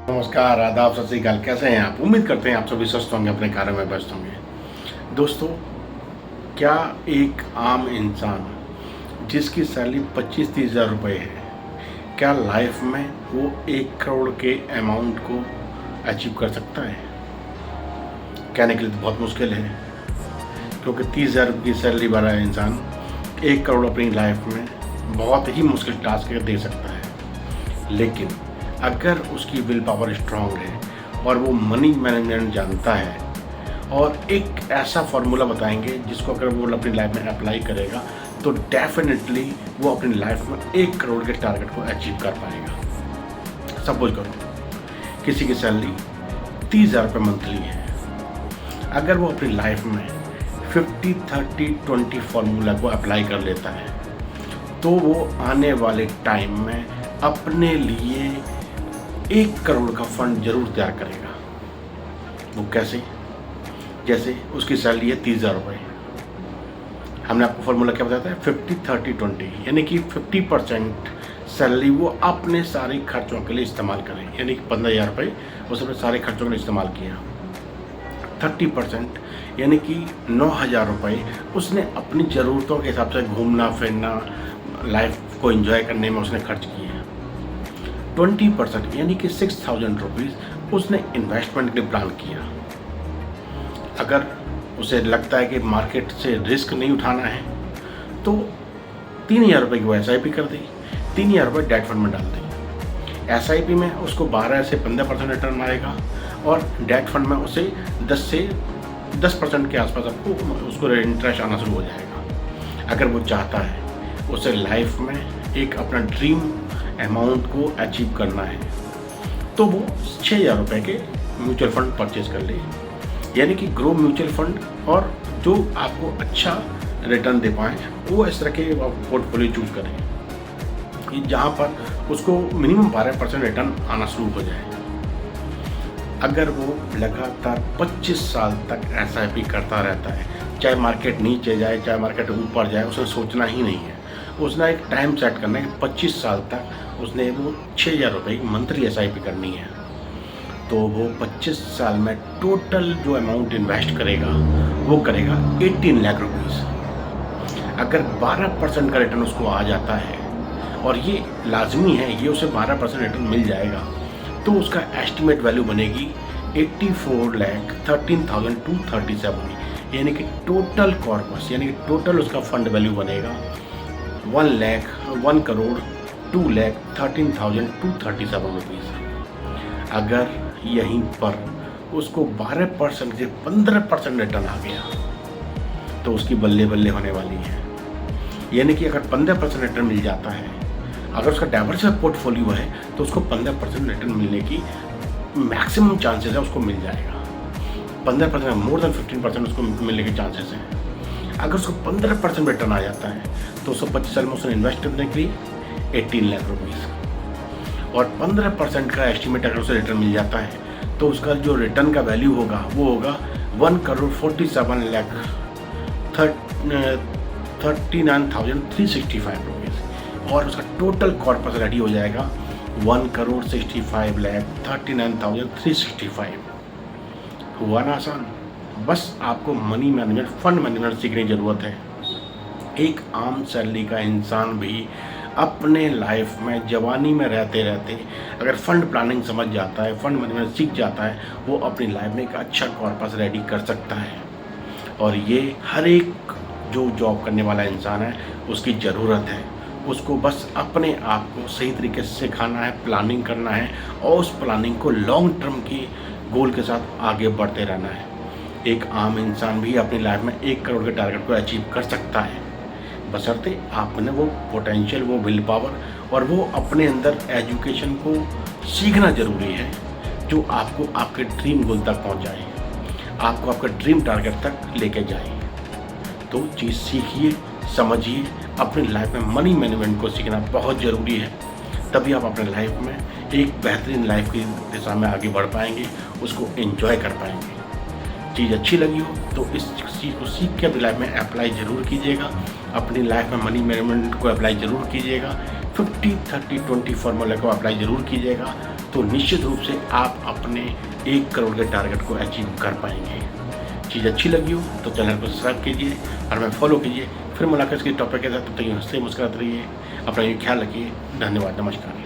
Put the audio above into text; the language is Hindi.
नमस्कार, आदाब, सत श्री अकाल। कैसे हैं आप? उम्मीद करते हैं आप सभी स्वस्थ होंगे, अपने कार्यों में व्यस्त होंगे। दोस्तों, क्या एक आम इंसान जिसकी सैलरी 25-30 हज़ार रुपये है, क्या लाइफ में वो 1 करोड़ के अमाउंट को अचीव कर सकता है? कहने के लिए तो बहुत मुश्किल है, क्योंकि 30 हज़ार की सैलरी वाला इंसान 1 करोड़ अपनी लाइफ में बहुत ही मुश्किल टास्क दे सकता है। लेकिन अगर उसकी विल पावर स्ट्रांग है और वो मनी मैनेजमेंट जानता है, और एक ऐसा फार्मूला बताएंगे जिसको अगर वो अपनी लाइफ में अप्लाई करेगा तो डेफिनेटली वो अपनी लाइफ में 1 करोड़ के टारगेट को अचीव कर पाएगा। सपोज करो किसी की सैलरी 30 हज़ार रुपये मंथली है। अगर वो अपनी लाइफ में 50-30-20 फार्मूला को अप्लाई कर लेता है तो वो आने वाले टाइम में अपने लिए 1 करोड़ का फंड जरूर तैयार करेगा। वो कैसे? जैसे उसकी सैलरी है 30 हज़ार रुपये। हमने आपको फॉर्मूला क्या बताया था? 50-30-20, यानी कि 50% सैलरी वो अपने सारे खर्चों के लिए इस्तेमाल करें, यानी कि 15 हज़ार रुपये उसने अपने सारे खर्चों के लिए इस्तेमाल किया। 30% यानी कि 9 हज़ार रुपये उसने अपनी ज़रूरतों के हिसाब से घूमना फिरना, लाइफ को एंजॉय करने में उसने खर्च किए। 20% यानी कि 6,000 रुपीज़ उसने इन्वेस्टमेंट के लिए प्लान किया। अगर उसे लगता है कि मार्केट से रिस्क नहीं उठाना है तो 3,000 रुपये की वो SIP कर दी, 3,000 रुपये डेट फंड में डाल दी। SIP में उसको 12 से 15% रिटर्न आएगा और डेट फंड में उसे 10 से 10% के आसपास आपको उसको इंटरेस्ट आना शुरू हो जाएगा। अगर वो चाहता है उसे लाइफ में एक अपना ड्रीम अमाउंट को अचीव करना है तो वो 6,000 रुपये के म्यूचुअल फंड परचेज कर ले, यानी कि ग्रो म्यूचुअल फंड, और जो आपको अच्छा रिटर्न दे पाएँ वो इस तरह के पोर्टफोलियो चूज करें कि जहाँ पर उसको मिनिमम 12% रिटर्न आना शुरू हो जाए। अगर वो लगातार 25 साल तक SIP करता रहता है, चाहे मार्केट नीचे जाए चाहे मार्केट ऊपर जाए, उसे सोचना ही नहीं है। उसने एक टाइम सेट करना है कि 25 साल तक उसने वो 6,000 रुपये की मंथली SIP करनी है। तो वो 25 साल में टोटल जो अमाउंट इन्वेस्ट करेगा वो करेगा 18 लाख रुपीज़। अगर 12% का रिटर्न उसको आ जाता है, और ये लाजमी है, ये उसे 12% रिटर्न मिल जाएगा, तो उसका एस्टिमेट वैल्यू बनेगी 84,13,237, यानी कि टोटल कॉर्पस, यानी कि टोटल उसका फंड वैल्यू बनेगा 1,13,237 रुपीज़। अगर यहीं पर उसको 12% से 15% रिटर्न आ गया तो उसकी बल्ले बल्ले होने वाली है। यानी कि अगर 15% रिटर्न मिल जाता है, अगर उसका डाइवर्सिफाइड पोर्टफोलियो है तो उसको 15% रिटर्न मिलने की मैक्सिमम चांसेस है, उसको मिल जाएगा। 15%, मोर देन 15% उसको मिलने के चांसेस हैं। अगर उसको 15% रिटर्न आ जाता है तो उसको 25 साल में उसने इन्वेस्ट करने के लिए 18 लाख रुपीज़, और 15% का एस्टिमेट अगर उसे रिटर्न मिल जाता है तो उसका जो रिटर्न का वैल्यू होगा वो होगा 1,47,39,365 रुपीज़, और उसका टोटल कॉर्पस रेडी हो जाएगा 1,65,39,365। हुआ ना आसान? बस आपको मनी मैनेजमेंट, फंड मैनेजमेंट सीखने की ज़रूरत है। एक आम सैलरी का इंसान भी अपने लाइफ में जवानी में रहते रहते अगर फंड प्लानिंग समझ जाता है, फंड मैनेजमेंट सीख जाता है, वो अपनी लाइफ में एक अच्छा कॉर्पस रेडी कर सकता है। और ये हर एक जो जॉब करने वाला इंसान है उसकी ज़रूरत है। उसको बस अपने आप को सही तरीके से सिखाना है, प्लानिंग करना है, और उस प्लानिंग को लॉन्ग टर्म की गोल के साथ आगे बढ़ते रहना है। एक आम इंसान भी अपनी लाइफ में 1 करोड़ के टारगेट को अचीव कर सकता है, बशर्ते आपने वो पोटेंशियल, वो विल पावर और वो अपने अंदर एजुकेशन को सीखना ज़रूरी है जो आपको आपके ड्रीम गोल तक पहुंचाए, आपको आपके ड्रीम टारगेट तक लेके जाए। तो चीज़ सीखिए, समझिए। अपनी लाइफ में मनी मैनेजमेंट को सीखना बहुत ज़रूरी है, तभी आप अपने लाइफ में एक बेहतरीन लाइफ की दिशा में आगे बढ़ पाएंगे, उसको एंजॉय कर पाएंगे। चीज़ अच्छी लगी हो तो इस चीज़ को सीख के अपनी लाइफ में अप्लाई ज़रूर कीजिएगा। अपनी लाइफ में मनी मैनेजमेंट को अप्लाई ज़रूर कीजिएगा। 50-30-20 फार्मूला को अप्लाई ज़रूर कीजिएगा। तो निश्चित रूप से आप अपने 1 करोड़ के टारगेट को अचीव कर पाएंगे। चीज़ अच्छी लगी हो तो चैनल को सब्सक्राइब कीजिए और हमें फॉलो कीजिए। फिर मुलाकात के टॉपिक के साथ, तब तक हंसते मुस्कुराते रहिए, अपना ख्याल रखिए। धन्यवाद, नमस्कार।